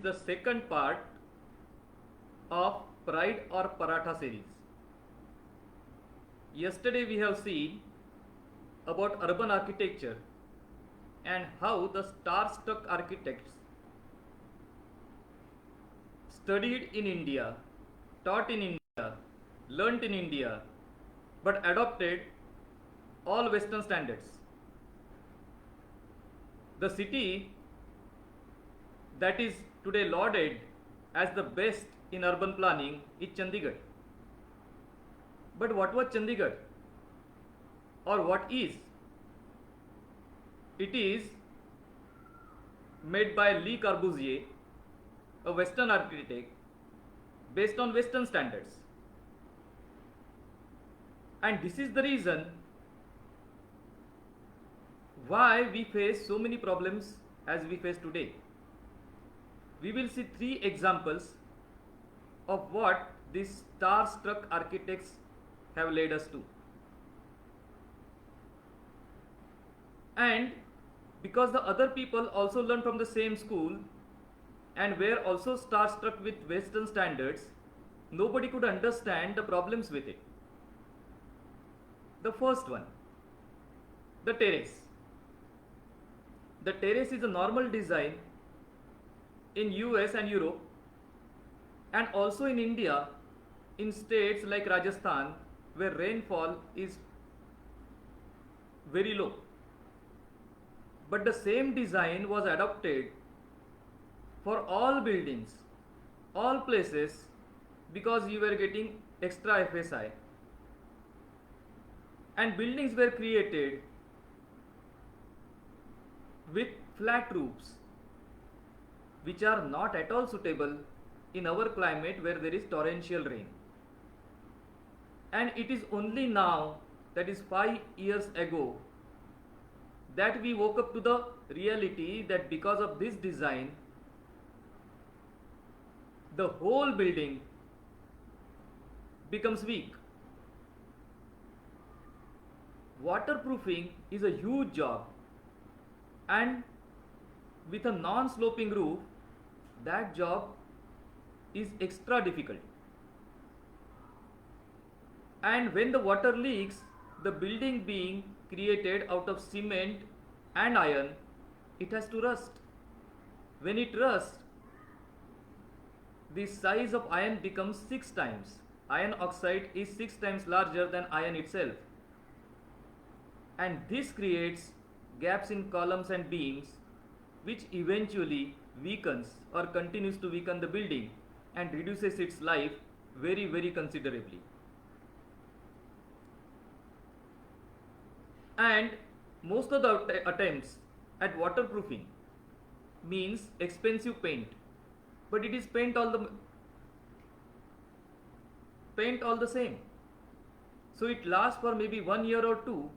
the second part of Pride or Paratha series. Yesterday we have seen about urban architecture and how the star-struck architects studied in India, taught in India, learnt in India, but adopted all Western standards. The city that is today lauded as the best in urban planning is Chandigarh. But what was Chandigarh? Or what is? It is made by Le Corbusier, a Western architect, based on Western standards. And this is the reason why we face so many problems as we face today. We will see 3 examples of what these star-struck architects have led us to. And because the other people also learned from the same school and were also star-struck with Western standards, nobody could understand the problems with it. The first one, the terrace. The terrace is a normal design in US and Europe and also in India in states like Rajasthan where rainfall is very low. But the same design was adopted for all buildings, all places, because you were getting extra FSI. And buildings were created with flat roofs, which are not at all suitable in our climate where there is torrential rain. And it is only now, that is 5 years ago, that we woke up to the reality that because of this design, the whole building becomes weak. Waterproofing is a huge job, and with a non-sloping roof, that job is extra difficult. And when the water leaks, the building being created out of cement and iron, it has to rust. When it rusts, the size of iron becomes 6 times. Iron oxide is 6 times larger than iron itself. And this creates gaps in columns and beams, which eventually weakens or continues to weaken the building and reduces its life very, very considerably. And most of the attempts at waterproofing means expensive paint, but it is paint all the same. So it lasts for maybe 1 year or 2,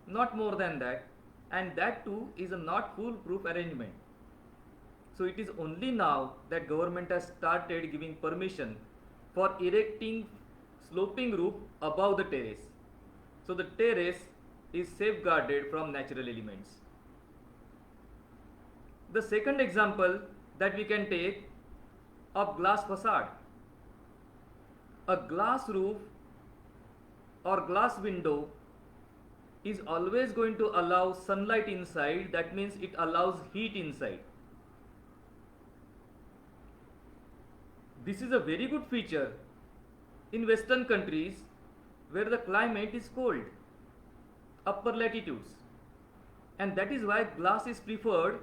not more than that, and that too is a not foolproof arrangement. So it is only now that government has started giving permission for erecting sloping roof above the terrace. So the terrace is safeguarded from natural elements. The second example that we can take of glass facade. A glass roof or glass window is always going to allow sunlight inside, that means it allows heat inside. This is a very good feature in Western countries where the climate is cold, upper latitudes, and that is why glass is preferred,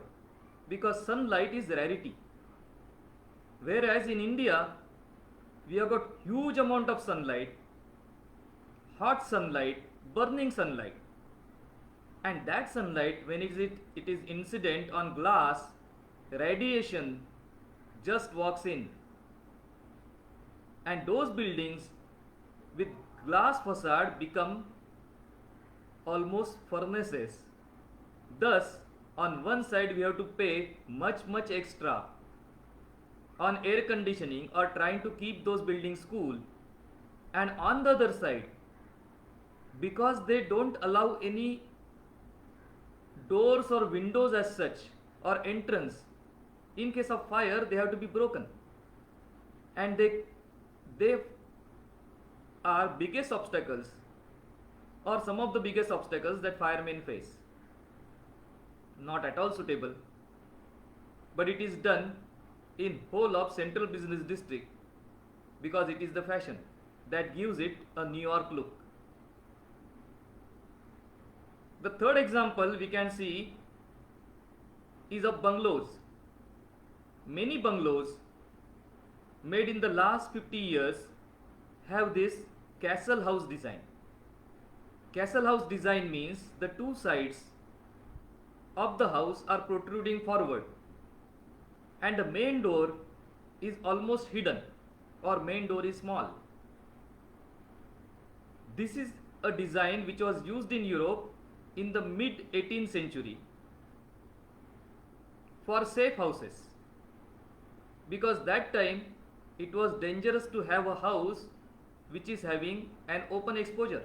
because sunlight is rarity. Whereas in India, we have got huge amount of sunlight, hot sunlight, burning sunlight, and that sunlight, when it is incident on glass, radiation just walks in, and those buildings with glass facade become almost furnaces. Thus, on one side we have to pay much extra on air conditioning or trying to keep those buildings cool, and on the other side, because they don't allow any doors or windows as such or entrance, In case of fire, they have to be broken, and they are biggest obstacles, or some of the biggest obstacles that firemen face. Not at all suitable, but it is done in whole of central business district because it is the fashion that gives it a New York look. The third example we can see is of bungalows. Many bungalows made in the last 50 years have this castle house design. Castle house design means the two sides of the house are protruding forward and the main door is almost hidden, or main door is small. This is a design which was used in Europe in the mid 18th century for safe houses, because that time it was dangerous to have a house which is having an open exposure.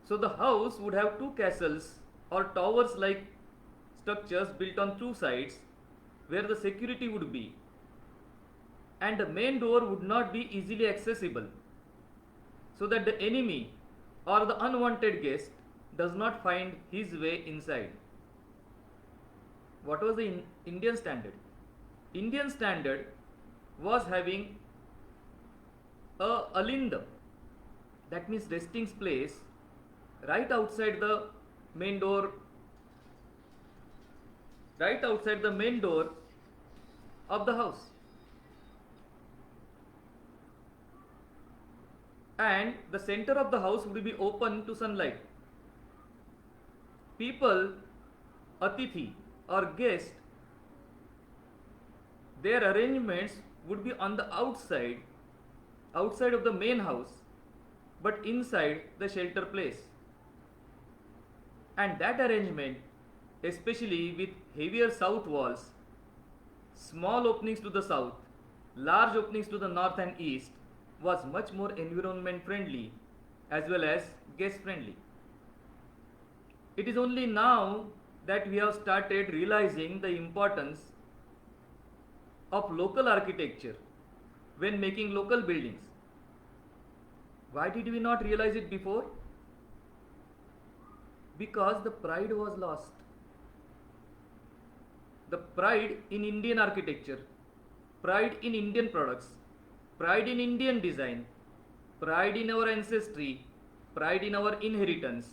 So the house would have two castles or towers like structures built on two sides where the security would be, and the main door would not be easily accessible, so that the enemy or the unwanted guest does not find his way inside. What was the Indian standard? Indian standard was having a alinda, that means resting place, right outside the main door, right outside the main door of the house. And the center of the house would be open to sunlight. People, atithi or guest, their arrangements would be on the outside of the main house, but inside the shelter place. And that arrangement, especially with heavier south walls, small openings to the south, large openings to the north and east, was much more environment friendly as well as guest friendly. It is only now that we have started realizing the importance of local architecture when making local buildings. Why did we not realize it before? Because the pride was lost. The pride in Indian architecture, pride in Indian products, pride in Indian design, pride in our ancestry, pride in our inheritance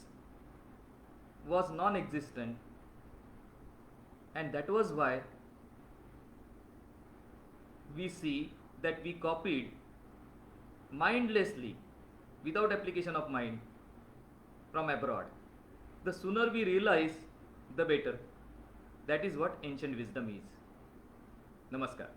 was non-existent, and that was why we see that we copied mindlessly, without application of mind, from abroad. The sooner we realize, the better. That is what ancient wisdom is. Namaskar.